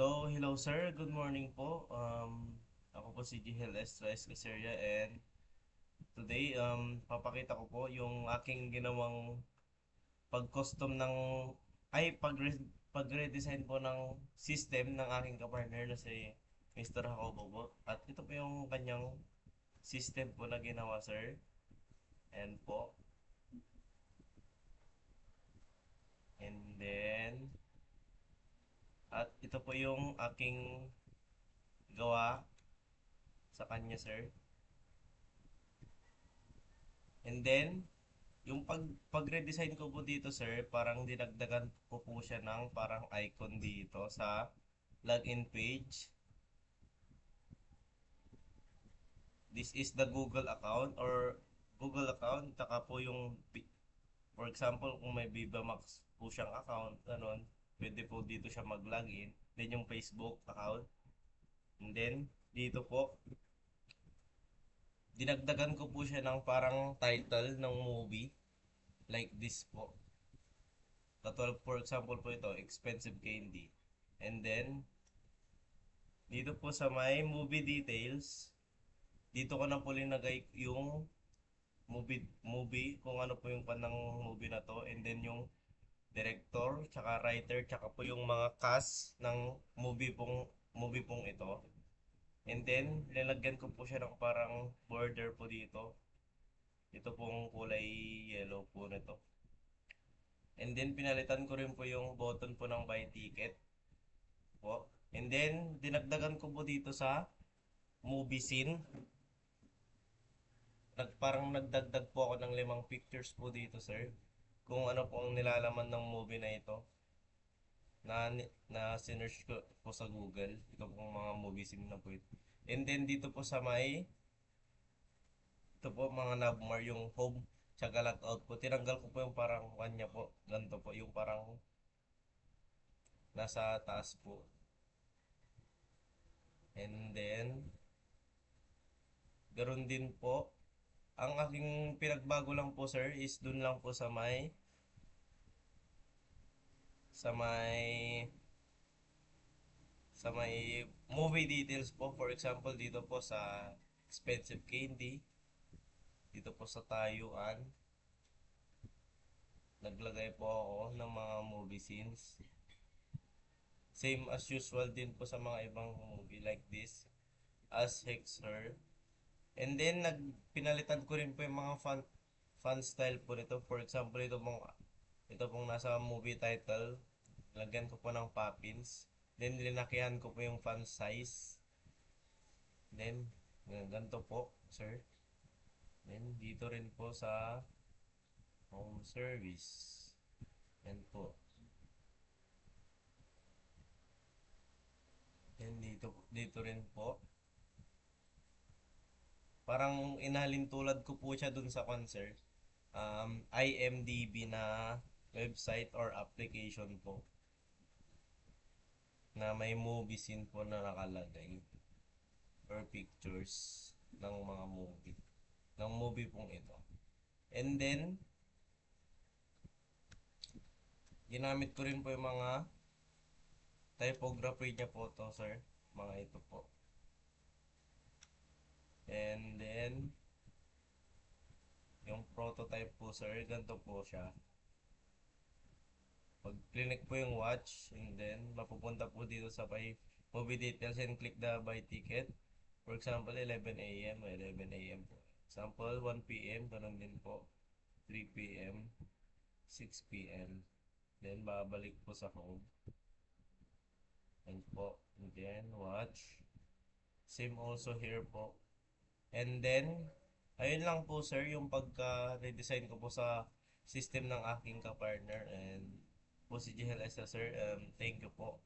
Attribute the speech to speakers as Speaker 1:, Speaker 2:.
Speaker 1: Hello sir, good morning po. Ako po si Jihel Estrez Caseria and today, papakita ko po yung aking ginawang pag-custom ng, pag-redesign po ng system ng aking kapartner na si Mr. Jacobo po. At ito po yung kanyang system po na ginawa sir. And po, and then, at ito po yung aking gawa sa kanya sir. And then, yung pag-redesign ko po dito sir, parang dinagdagan ko po siya ng parang icon dito sa login page. This is the Google account or Google account, taka po yung, for example, kung may Viva Max po siyang account, ganun, pwede po dito siya mag-login. Then yung Facebook account. And then, dito po, dinagdagan ko po siya ng parang title ng movie. Like this po. Katulad, for example po ito, expensive candy. And then, dito po sa may movie details, dito ko na po linagay yung movie, kung ano po yung panang movie na to. And then yung director, tsaka writer, tsaka po yung mga cast ng movie pong ito. And then, nilagyan ko po siya ng parang border po dito. Ito pong kulay yellow po nito. And then, pinalitan ko rin po yung button po ng buy ticket po. And then, dinagdagan ko po dito sa movie scene. Parang nagdagdag po ako ng 5 pictures po dito, sir. Kung ano po ang nilalaman ng movie na ito. Na sinearch ko po sa Google. Ito pong mga movie scene na po ito. And then, dito po sa may, ito po mga nabmar yung home tsaka logout po. Tinanggal ko po yung parang kanya po. Ganito po yung parang nasa taas po. And then, ganoon din po. Ang aking pinagbago lang po sir is dun lang po sa may sa may movie details po. For example, dito po sa expensive candy, dito po sa tayuan, naglagay po ako ng mga movie scenes. Same as usual din po sa mga ibang movie like this, as Hexer. And then, pinalitan ko rin po yung mga font style po nito. For example, ito pong nasa movie title. Lagyan ko po ng Poppins. Then, linakihan ko po yung font size. Then, ganito po, sir. Then, dito rin po sa home service. Yan po. Then, dito rin po. Parang inalin tulad ko po siya dun sa concert. IMDb na website or application po na may movie scene po na nakalagay or pictures ng mga movie pong ito. And then, ginamit ko rin po yung mga typography niya po to, sir. Mga ito po. And then, yung prototype po, sir, ganito po siya. Pag click po yung watch, and then, mapupunta po dito sa movie details and click the buy ticket. For example, 11 a.m. 11 a.m. po. Example, 1 p.m. Ganun din po. 3 p.m. 6 p.m. Then, babalik po sa home. And po. And then, watch. Same also here po. And then, ayun lang po sir, yung pagka-redesign ko po sa system ng aking kapartner. And po si GLS sir, thank you po.